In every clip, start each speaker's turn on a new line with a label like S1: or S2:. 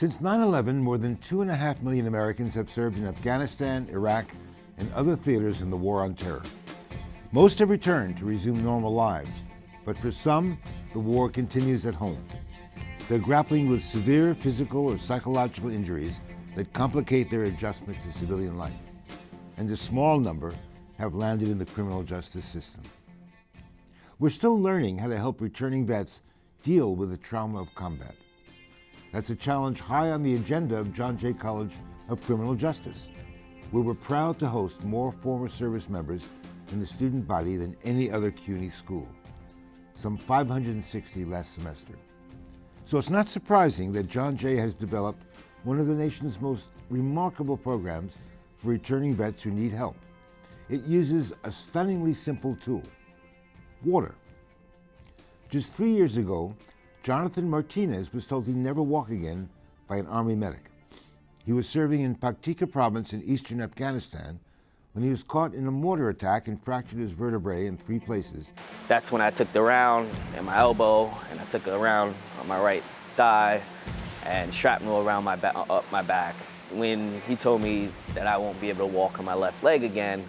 S1: Since 9/11, more than 2.5 million Americans have served in Afghanistan, Iraq, and other theaters in the war on terror. Most have returned to resume normal lives, but for some, the war continues at home. They're grappling with severe physical or psychological injuries that complicate their adjustment to civilian life, and a small number have landed in the criminal justice system. We're still learning how to help returning vets deal with the trauma of combat. That's a challenge high on the agenda of John Jay College of Criminal Justice, where we're proud to host more former service members in the student body than any other CUNY school, some 560 last semester. So it's not surprising that John Jay has developed one of the nation's most remarkable programs for returning vets who need help. It uses a stunningly simple tool: water. Just 3 years ago, Jonathan Martinez was told he'd never walk again by an Army medic. He was serving in Paktika province in eastern Afghanistan when he was caught in a mortar attack and fractured his vertebrae in 3 places.
S2: That's when I took the round in my elbow, and I took a round on my right thigh, and shrapnel around up my back. When he told me that I won't be able to walk on my left leg again,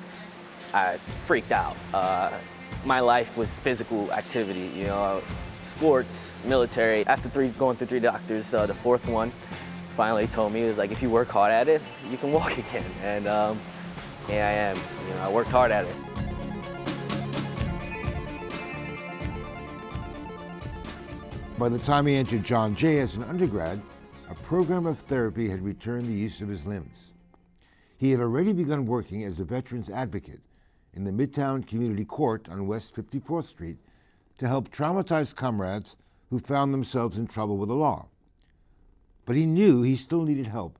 S2: I freaked out. My life was physical activity, you know, sports, military. After going through 3 doctors, the 4th one finally told me, it was like, if you work hard at it, you can walk again. And here I am. You know, I worked hard at it.
S1: By the time he entered John Jay as an undergrad, a program of therapy had returned the use of his limbs. He had already begun working as a veterans advocate in the Midtown Community Court on West 54th Street to help traumatized comrades who found themselves in trouble with the law. But he knew he still needed help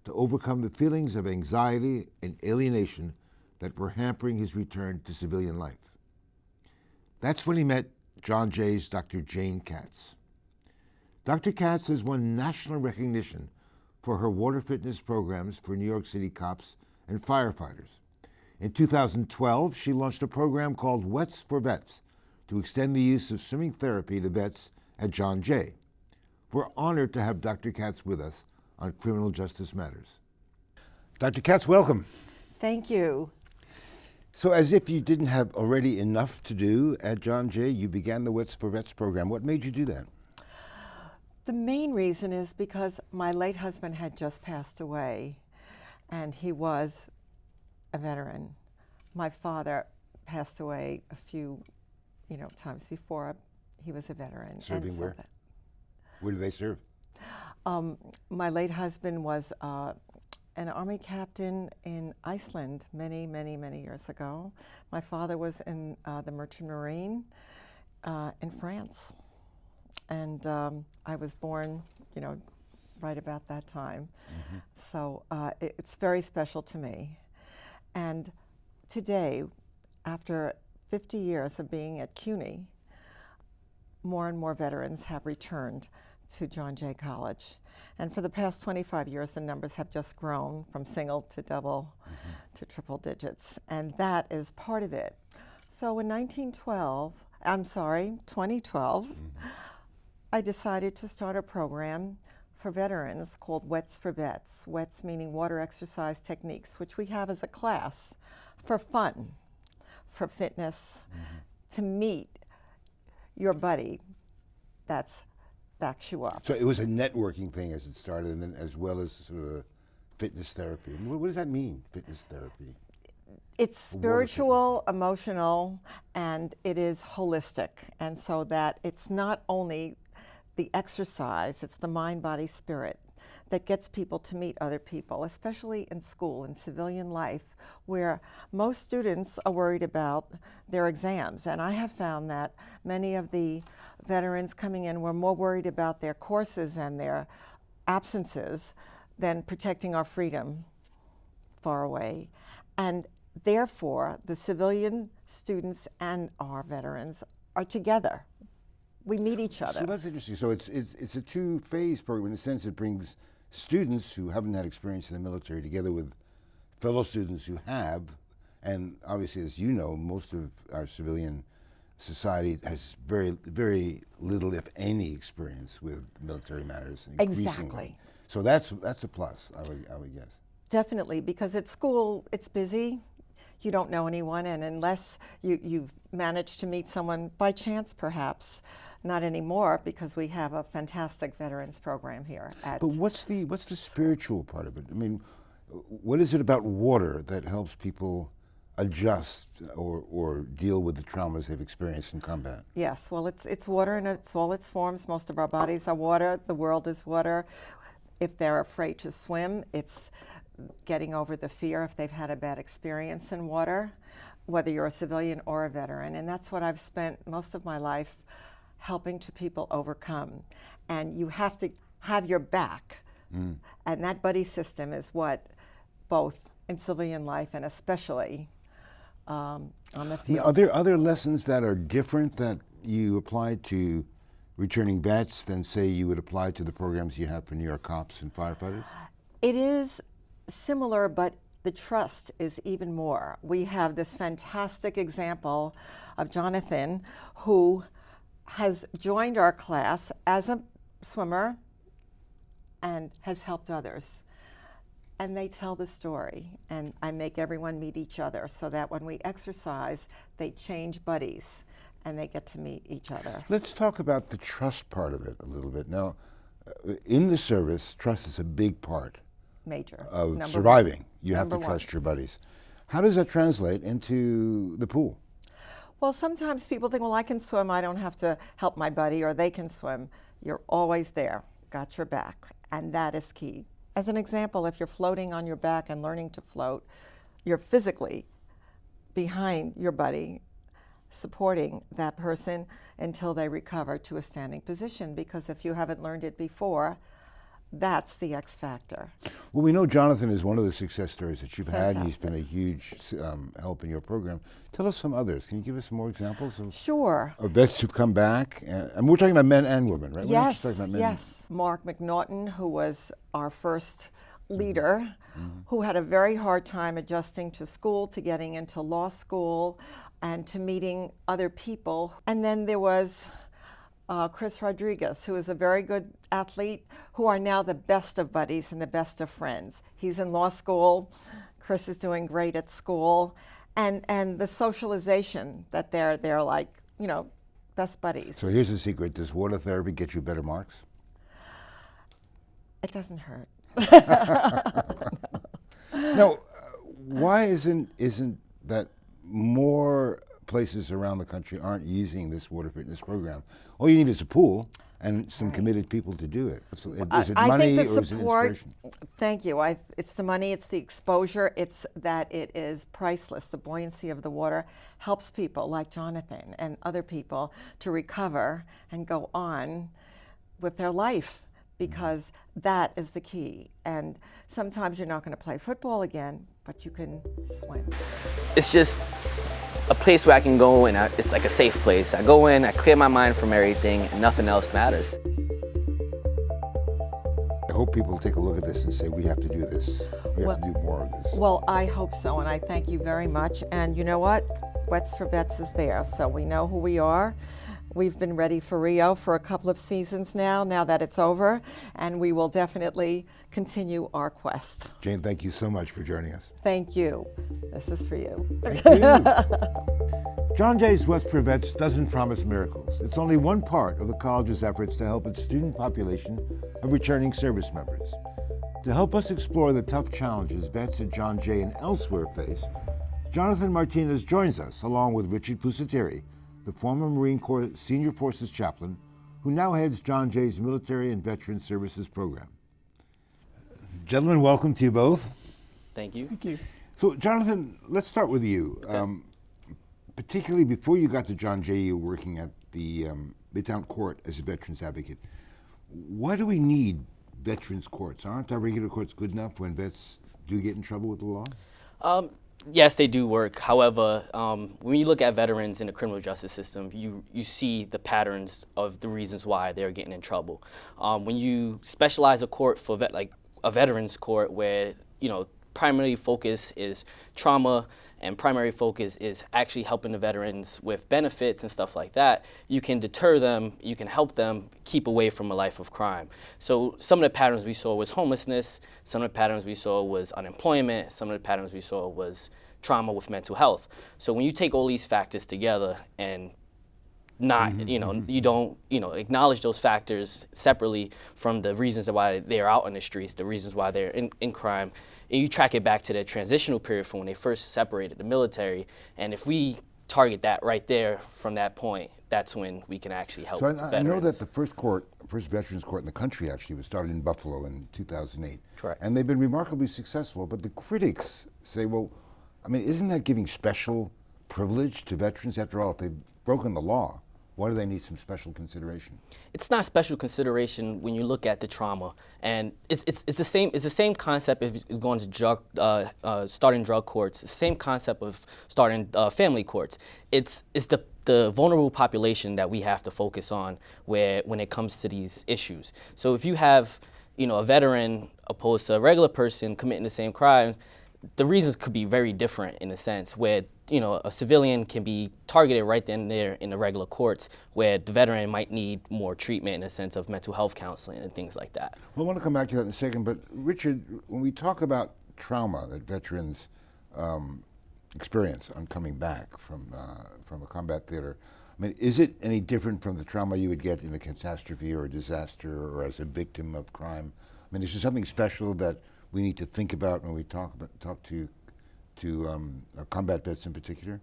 S1: to overcome the feelings of anxiety and alienation that were hampering his return to civilian life. That's when he met John Jay's Dr. Jane Katz. Dr. Katz has won national recognition for her water fitness programs for New York City cops and firefighters. In 2012, she launched a program called W.E.T.s for Vets to extend the use of swimming therapy to vets at John Jay. We're honored to have Dr. Katz with us on Criminal Justice Matters. Dr. Katz, welcome.
S3: Thank you.
S1: So as if you didn't have already enough to do at John Jay, you began the W.E.T.s for Vets program. What made you do that?
S3: The main reason is because my late husband had just passed away, and he was a veteran. My father passed away a few times before. He was a veteran.
S1: Serving where? Where did they serve?
S3: My late husband was an Army captain in Iceland many, many, many years ago. My father was in the Merchant Marine in France. And I was born, right about that time. Mm-hmm. So it's very special to me. And today, after 50 years of being at CUNY, more and more veterans have returned to John Jay College. And for the past 25 years, the numbers have just grown from single to double to triple digits. And that is part of it. So in 2012, I decided to start a program for veterans called W.E.T.s for Vets. W.E.T.s meaning water exercise techniques, which we have as a class for fun, for fitness, to meet your buddy that backs you up.
S1: So it was a networking thing as it started, and then as well as sort of fitness therapy. What does that mean, fitness therapy?
S3: It's spiritual, emotional, and it is holistic. And so that it's not only the exercise, it's the mind, body, spirit that gets people to meet other people, especially in school, in civilian life, where most students are worried about their exams. And I have found that many of the veterans coming in were more worried about their courses and their absences than protecting our freedom far away. And therefore, the civilian students and our veterans are together. We meet each other.
S1: So that's interesting. So it's a two-phase program. In a sense, it brings students who haven't had experience in the military together with fellow students who have, and obviously, as you know, most of our civilian society has very, very little, if any, experience with military matters.
S3: Exactly.
S1: So that's a plus, I would guess.
S3: Definitely, because at school, it's busy. You don't know anyone, and unless you've managed to meet someone by chance, perhaps, not anymore, because we have a fantastic veterans program here.
S1: But what's the spiritual part of it? I mean, what is it about water that helps people adjust or deal with the traumas they've experienced in combat?
S3: Yes, well, it's water in all its forms. Most of our bodies are water. The world is water. If they're afraid to swim, it's getting over the fear if they've had a bad experience in water, whether you're a civilian or a veteran. And that's what I've spent most of my life helping to people overcome. And you have to have your back. And that buddy system is what, both in civilian life and especially on the field.
S1: Are there other lessons that are different that you apply to returning vets than, say, you would apply to the programs you have for New York cops and firefighters?
S3: It is similar, but the trust is even more. We have this fantastic example of Jonathan, who has joined our class as a swimmer and has helped others. And they tell the story, and I make everyone meet each other so that when we exercise, they change buddies and they get to meet each other.
S1: Let's talk about the trust part of it a little bit. Now, in the service, trust is a big part
S3: Major.
S1: of
S3: Number
S1: surviving.
S3: one.
S1: You have to
S3: Number
S1: trust
S3: one.
S1: your buddies. How does that translate into the pool?
S3: Well, sometimes people think, well, I can swim, I don't have to help my buddy, or they can swim. You're always there, got your back, and that is key. As an example, if you're floating on your back and learning to float, you're physically behind your buddy, supporting that person until they recover to a standing position, because if you haven't learned it before, that's the X factor.
S1: Well, we know Jonathan is one of the success stories that you've had, and he's
S3: Fantastic.
S1: been a huge help in your program. Tell us some others. Can you give us some more examples of,
S3: Sure.
S1: of vets who've come back? And we're talking about men and women, right? We're not just
S3: Yes,
S1: talking about men.
S3: yes. Mark McNaughton, who was our first leader, who had a very hard time adjusting to school, to getting into law school, and to meeting other people. And then there was Chris Rodriguez, who is a very good athlete, who are now the best of buddies and the best of friends. He's in law school. Chris is doing great at school. And the socialization that they're like, you know, best buddies.
S1: So here's the secret. Does water therapy get you better marks?
S3: It doesn't hurt.
S1: Now, why isn't that more places around the country aren't using this water fitness program? All you need is a pool and some committed people to do it. Is it
S3: I
S1: money
S3: think the
S1: or is it
S3: support,
S1: inspiration?
S3: thank you. It's the money, it's the exposure, it's that it is priceless. The buoyancy of the water helps people like Jonathan and other people to recover and go on with their life, because that is the key. And sometimes you're not going to play football again, but you can swim.
S2: It's just a place where I can go and it's like a safe place. I go in, I clear my mind from everything, and nothing else matters.
S1: I hope people take a look at this and say, we have to do this. We have to do more of this.
S3: Well, I hope so, and I thank you very much. And you know what? W.E.T.s for Vets is there, so we know who we are. We've been ready for Rio for a couple of seasons now that it's over, and we will definitely continue our quest.
S1: Jane, thank you so much for joining us.
S3: Thank you. This is for you.
S1: Thank you. John Jay's W.E.T.s for Vets doesn't promise miracles. It's only one part of the college's efforts to help its student population of returning service members. To help us explore the tough challenges vets at John Jay and elsewhere face, Jonathan Martinez joins us along with Richard Pusateri, the former Marine Corps Senior Forces Chaplain, who now heads John Jay's Military and Veteran Services Program. Gentlemen, welcome to you both.
S2: Thank you.
S4: Thank you.
S1: So, Jonathan, let's start with you.
S2: Okay.
S1: Particularly before you got to John Jay, you were working at the Midtown Court as a veterans advocate. Why do we need veterans courts? Aren't our regular courts good enough when vets do get in trouble with the law?
S4: Yes, they do work. However, when you look at veterans in the criminal justice system, you see the patterns of the reasons why they're getting in trouble. When you specialize a court for like a veterans court where, you know, primary focus is trauma and primary focus is actually helping the veterans with benefits and stuff like that, you can deter them, you can help them keep away from a life of crime. So some of the patterns we saw was homelessness, some of the patterns we saw was unemployment, some of the patterns we saw was trauma with mental health. So when you take all these factors together and not, you don't, acknowledge those factors separately from the reasons why they're out in the streets, the reasons why they're in crime, and you track it back to the transitional period from when they first separated the military. And if we target that right there from that point, that's when we can actually help veterans.
S1: I know that the first veterans court in the country actually was started in Buffalo in 2008.
S4: Correct.
S1: And they've been remarkably successful, but the critics say, well, I mean, isn't that giving special privilege to veterans? After all, if they've broken the law, why do they need some special consideration?
S4: It's not special consideration when you look at the trauma, and it's the same concept if you're going to starting drug courts. It's the same concept of starting family courts. It's the vulnerable population that we have to focus on when it comes to these issues. So if you have a veteran opposed to a regular person committing the same crimes, the reasons could be very different in a sense where a civilian can be targeted right then and there in the regular courts, where the veteran might need more treatment in a sense of mental health counseling and things like that.
S1: Well, I want to come back to that in a second, but Richard, when we talk about trauma that veterans experience on coming back from a combat theater, I mean, is it any different from the trauma you would get in a catastrophe or a disaster or as a victim of crime? I mean, is there something special that we need to think about when we talk to combat vets in particular?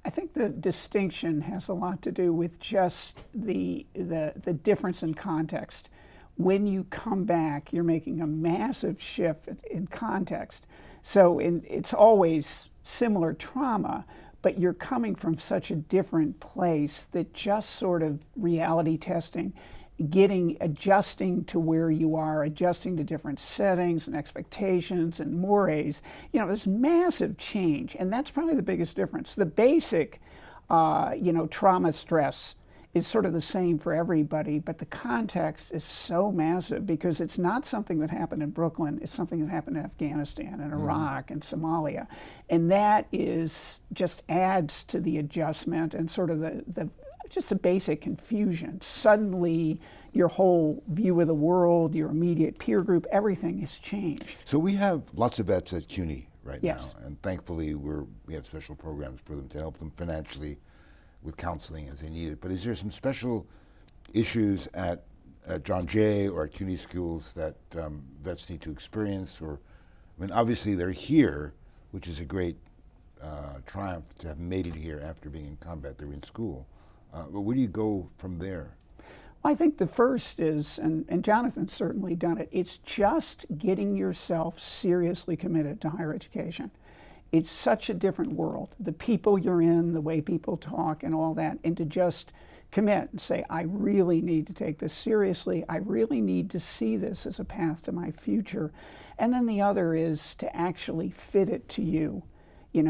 S5: I think the distinction has a lot to do with just the difference in context. When you come back, you're making a massive shift in context. So it's always similar trauma, but you're coming from such a different place that just sort of reality testing, adjusting to where you are, adjusting to different settings and expectations and mores, there's massive change, and that's probably the biggest difference. The basic, trauma stress is sort of the same for everybody, but the context is so massive because it's not something that happened in Brooklyn, it's something that happened in Afghanistan and Iraq and Somalia, and that just adds to the adjustment and sort of just a basic confusion. Suddenly, your whole view of the world, your immediate peer group, everything has changed.
S1: So we have lots of vets at CUNY right
S5: Yes.
S1: now, and thankfully we have special programs for them to help them financially with counseling as they need it. But is there some special issues at John Jay or at CUNY schools that vets need to experience? Or, I mean, obviously they're here, which is a great triumph to have made it here after being in combat. They're in school. But where do you go from there?
S5: I think the first is, and Jonathan's certainly done it, it's just getting yourself seriously committed to higher education. It's such a different world. The people you're in, the way people talk and all that, and to just commit and say, I really need to take this seriously. I really need to see this as a path to my future. And then the other is to actually fit it to you.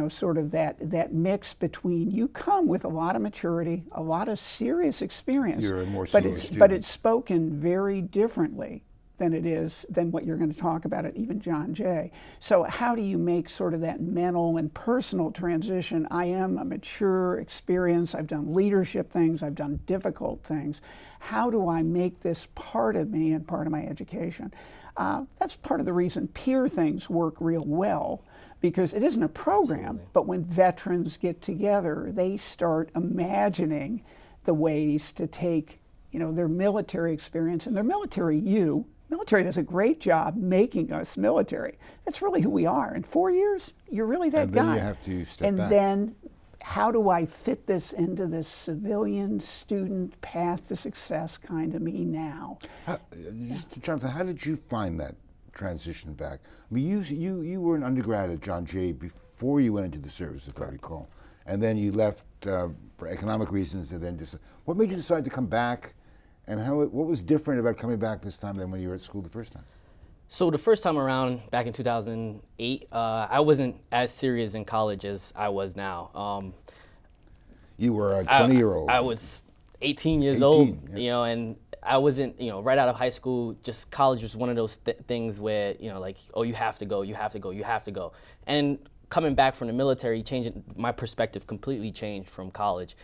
S5: Sort of that mix between you come with a lot of maturity, a lot of serious experience,
S1: You're a more serious student.
S5: but it's spoken very differently than what you're going to talk about at even John Jay. So how do you make sort of that mental and personal transition? I am a mature experience. I've done leadership things. I've done difficult things. How do I make this part of me and part of my education? That's part of the reason peer things work real well, because it isn't a program,
S4: Absolutely.
S5: but when veterans get together, they start imagining the ways to take, their military experience and their military Military does a great job making us military. That's really who we are. In 4 years, you're really that guy.
S1: And then you have to step
S5: and
S1: back.
S5: then how do I fit this into this civilian student path to success kind of me now?
S1: Jonathan, how did you find that transition back? I mean, you were an undergrad at John Jay before you went into the service, if I recall, and then you left for economic reasons, and then what made you decide to come back, and what was different about coming back this time than when you were at school the first time?
S4: So the first time around, back in 2008, I wasn't as serious in college as I was now.
S1: You were a 20-year-old.
S4: I was 18 years
S1: 18,
S4: old,
S1: yeah.
S4: And I wasn't, right out of high school, just college was one of those things where, like, oh, you have to go. And coming back from the military, changing my perspective completely changed from college.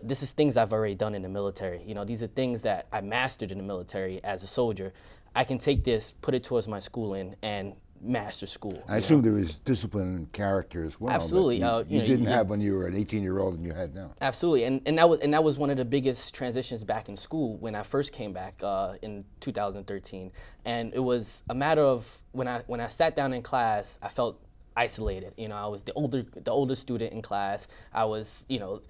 S4: This is things I've already done in the military. You know, these are things that I mastered in the military as a soldier. I can take this, put it towards my schooling, and master school.
S1: I assume there was discipline and character as well.
S4: Absolutely.
S1: You didn't have when you were an 18-year-old and you had now.
S4: Absolutely, and that was one of the biggest transitions back in school when I first came back in 2013. And it was a matter of when I sat down in class, I felt isolated. You know, I was the older student in class. I was, you know,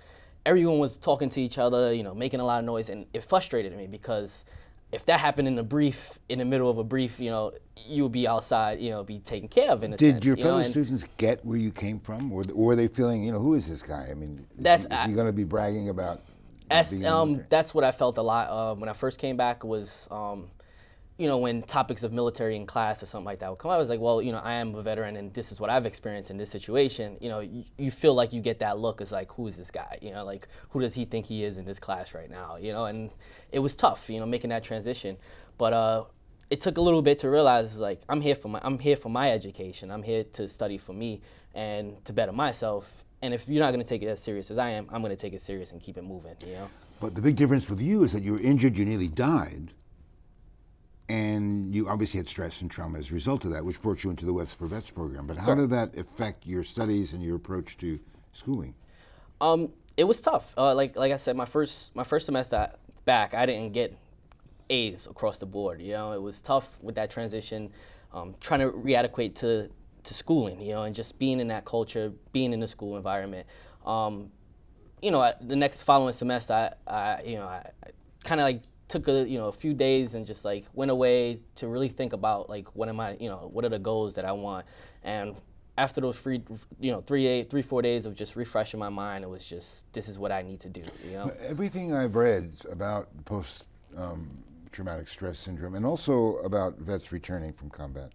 S4: everyone was talking to each other, you know, making a lot of noise, and it frustrated me because if that happened in the middle of a brief, you know, you would be outside, you know, be taken care of in a sense.
S1: Did your fellow students get where you came from, or were they feeling, you know, who is this guy? I mean, is he going to be bragging about?
S4: That's what I felt a lot when I first came back was, you know, when topics of military in class or something like that would come up, I was like, well, you know, I am a veteran and this is what I've experienced in this situation. You know, you feel like you get that look as like, who is this guy? You know, like, who does he think he is in this class right now? You know, and it was tough, you know, making that transition. But it took a little bit to realize, like, I'm here for my education. I'm here to study for me and to better myself. And if you're not going to take it as serious as I am, I'm going to take it serious and keep it moving, you know?
S1: But the big difference with you is that you were injured, you nearly died, and you obviously had stress and trauma as a result of that, which brought you into the W.E.T.s for Vets program. But how did that affect your studies and your approach to schooling?
S4: It was tough. Like I said, my first semester back, I didn't get A's across the board. You know, it was tough with that transition, trying to readequate to schooling. You know, and just being in that culture, being in the school environment. You know, the next following semester, I kind of like took a few days and just like went away to really think about like what are the goals that I want. And after those 3-4 days of just refreshing my mind, it was just, this is what I need to do, you know?
S1: Everything I've read about post traumatic stress syndrome and also about vets returning from combat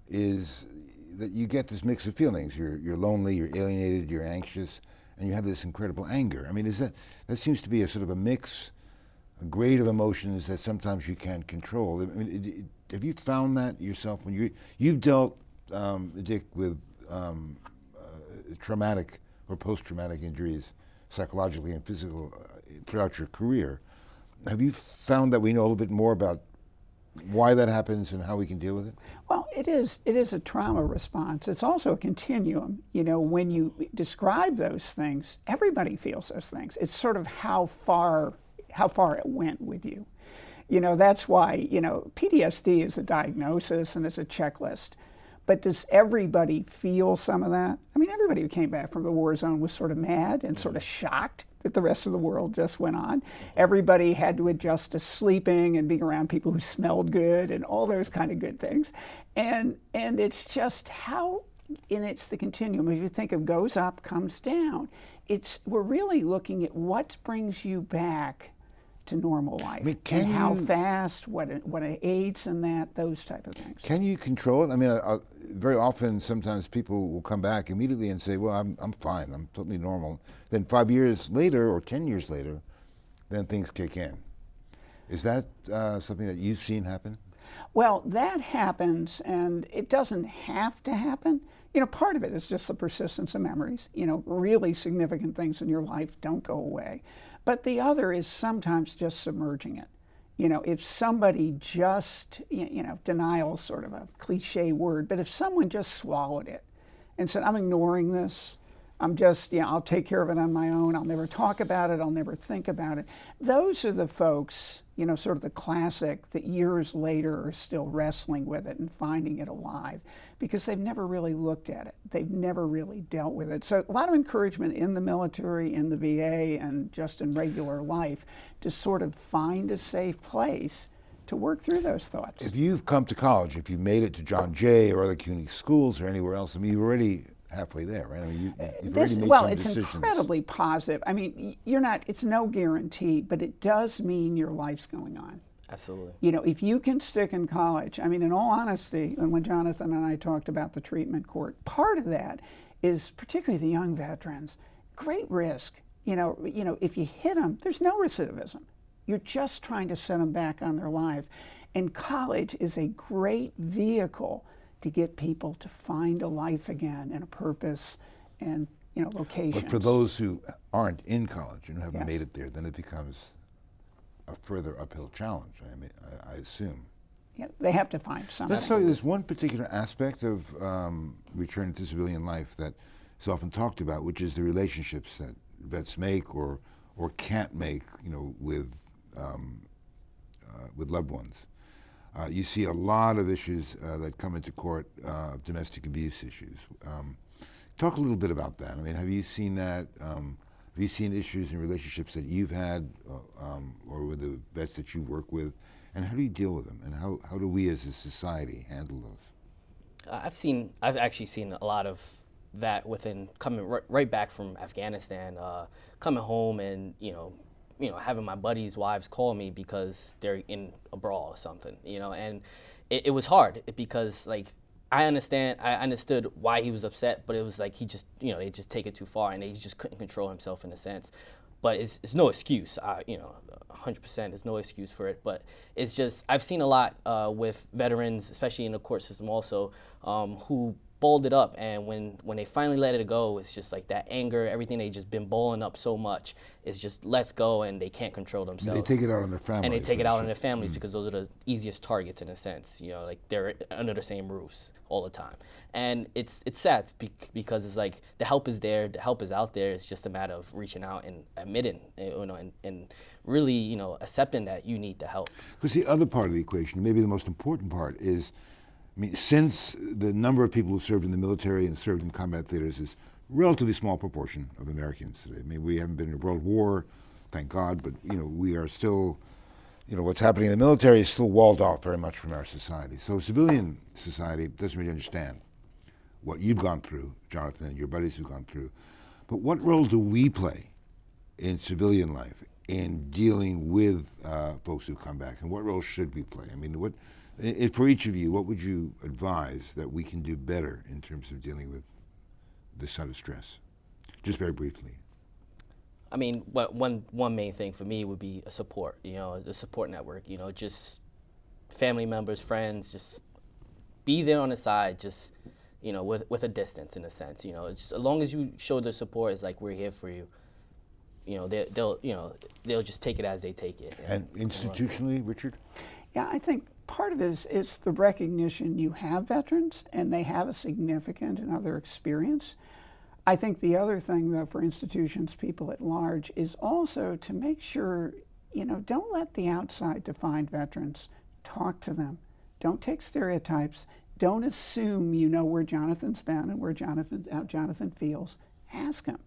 S1: is that you get this mix of feelings. You're lonely, you're alienated, you're anxious, and you have this incredible anger. I mean, that seems to be a sort of a mix, a grade of emotions that sometimes you can't control. I mean, have you found that yourself when you've dealt, Dick, with traumatic or post-traumatic injuries, psychologically and physical, throughout your career? Have you found that we know a little bit more about why that happens and how we can deal with it?
S5: Well, it is a trauma response. It's also a continuum. You know, when you describe those things, everybody feels those things. It's sort of how far it went with you. You know, that's why, you know, PTSD is a diagnosis and it's a checklist. But does everybody feel some of that? I mean, everybody who came back from the war zone was sort of mad and sort of shocked that the rest of the world just went on. Everybody had to adjust to sleeping and being around people who smelled good and all those kind of good things. And it's just it's the continuum. If you think of goes up, comes down, we're really looking at what brings you back to normal life. I mean, and how fast, what aids in that, those type of things.
S1: Can you control it? I mean, very often, sometimes people will come back immediately and say, well, I'm fine, I'm totally normal. Then 5 years later or 10 years later, then things kick in. Is that something that you've seen happen?
S5: Well, that happens, and it doesn't have to happen. You know, part of it is just the persistence of memories. You know, really significant things in your life don't go away. But the other is sometimes just submerging it. You know, if somebody just, you know, denial is sort of a cliche word, but if someone just swallowed it and said, I'm ignoring this, I'm just, you know, I'll take care of it on my own, I'll never talk about it, I'll never think about it. Those are the folks, you know, sort of the classic that years later are still wrestling with it and finding it alive because they've never really looked at it. They've never really dealt with it. So a lot of encouragement in the military, in the VA, and just in regular life to sort of find a safe place to work through those thoughts.
S1: If you've come to college, if you made it to John Jay or other CUNY schools or anywhere else, I mean, you're already halfway there, right? I mean, you've already made some decisions.
S5: It's incredibly positive. I mean, it's no guarantee, but it does mean your life's going on.
S4: Absolutely.
S5: You know, if you can stick in college, I mean, in all honesty, and when Jonathan and I talked about the treatment court, part of that is, particularly the young veterans, great risk. You know, if you hit them, there's no recidivism. You're just trying to set them back on their life. And college is a great vehicle to get people to find a life again and a purpose and, vocation.
S1: But for those who aren't in college and who haven't
S5: Yes.
S1: made it there, then it becomes a further uphill challenge, I assume.
S5: Yeah, they have to find something.
S1: Let's tell you, there's one particular aspect of returning to civilian life that is often talked about, which is the relationships that vets make or can't make, with loved ones. You see a lot of issues that come into court, domestic abuse issues. Talk a little bit about that. I mean, have you seen that? Have you seen issues in relationships that you've had or with the vets that you work with? And how do you deal with them? And how do we as a society handle those?
S4: I've actually seen a lot of that within coming right back from Afghanistan, coming home and, having my buddies' wives call me because they're in a brawl or something, and it was hard because I understood why he was upset, but it was like he just, they just take it too far and he just couldn't control himself in a sense. But it's no excuse, 100% is no excuse for it. But it's just, I've seen a lot with veterans, especially in the court system also, who balled it up, and when they finally let it go, it's just like that anger, everything they just been balling up so much, is just lets go and they can't control themselves.
S1: They take it out on their families.
S4: And they take it out on their families because those are the easiest targets in a sense, they're under the same roofs all the time. And it's sad because it's like the help is there, the help is out there, it's just a matter of reaching out and admitting, and really, accepting that you need the help.
S1: Because the other part of the equation, maybe the most important part is, since the number of people who served in the military and served in combat theaters is a relatively small proportion of Americans today. We haven't been in a world war, thank God, but we are still, what's happening in the military is still walled off very much from our society. So civilian society doesn't really understand what you've gone through, Jonathan, and your buddies have gone through. But what role do we play in civilian life in dealing with folks who come back, and what role should we play? For each of you, what would you advise that we can do better in terms of dealing with this sort of stress? Just very briefly.
S4: One main thing for me would be a support, the support network, just family members, friends, just be there on the side, just, with a distance in a sense, just, as long as you show the support, it's like, we're here for you. They'll just take it as they take it.
S1: And institutionally, Richard?
S5: Yeah, I think part of it is the recognition you have veterans and they have a significant and other experience. I think the other thing, though, for institutions, people at large, is also to make sure, don't let the outside define veterans. Talk to them. Don't take stereotypes. Don't assume you know where Jonathan's been and how Jonathan feels. Ask him.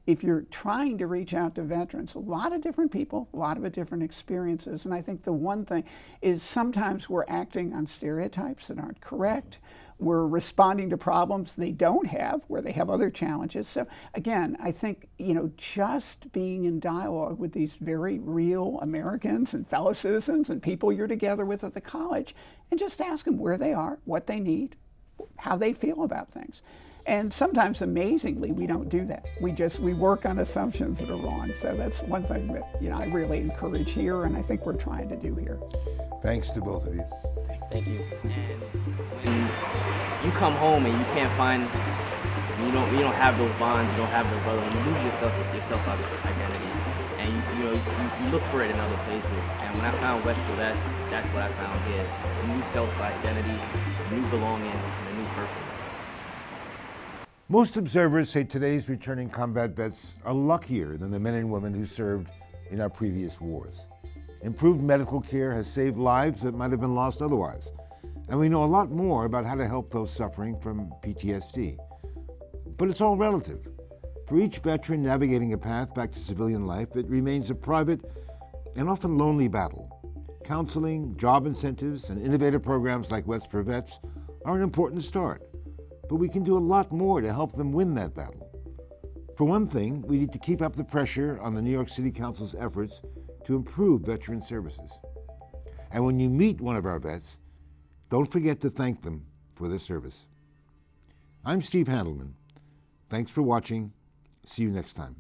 S5: If you're trying to reach out to veterans, a lot of different people, a lot of different experiences, and I think the one thing is sometimes we're acting on stereotypes that aren't correct. We're responding to problems they don't have, where they have other challenges. So again, I think, just being in dialogue with these very real Americans and fellow citizens and people you're together with at the college, and just ask them where they are, what they need, how they feel about things. And sometimes, amazingly, we don't do that. We work on assumptions that are wrong. So that's one thing that, I really encourage here, and I think we're trying to do here.
S1: Thanks to both of you.
S4: Thank you.
S2: And when you come home and you can't find, you don't have those bonds, you don't have those brothers, you lose yourself identity, and you look for it in other places. And when I found W.E.T.s, that's what I found here: a new self-identity, a new belonging, and a new purpose.
S1: Most observers say today's returning combat vets are luckier than the men and women who served in our previous wars. Improved medical care has saved lives that might have been lost otherwise. And we know a lot more about how to help those suffering from PTSD. But it's all relative. For each veteran navigating a path back to civilian life, it remains a private and often lonely battle. Counseling, job incentives, and innovative programs like W.E.T.s for Vets are an important start. But we can do a lot more to help them win that battle. For one thing, we need to keep up the pressure on the New York City Council's efforts to improve veteran services. And when you meet one of our vets, don't forget to thank them for their service. I'm Steve Handelman. Thanks for watching. See you next time.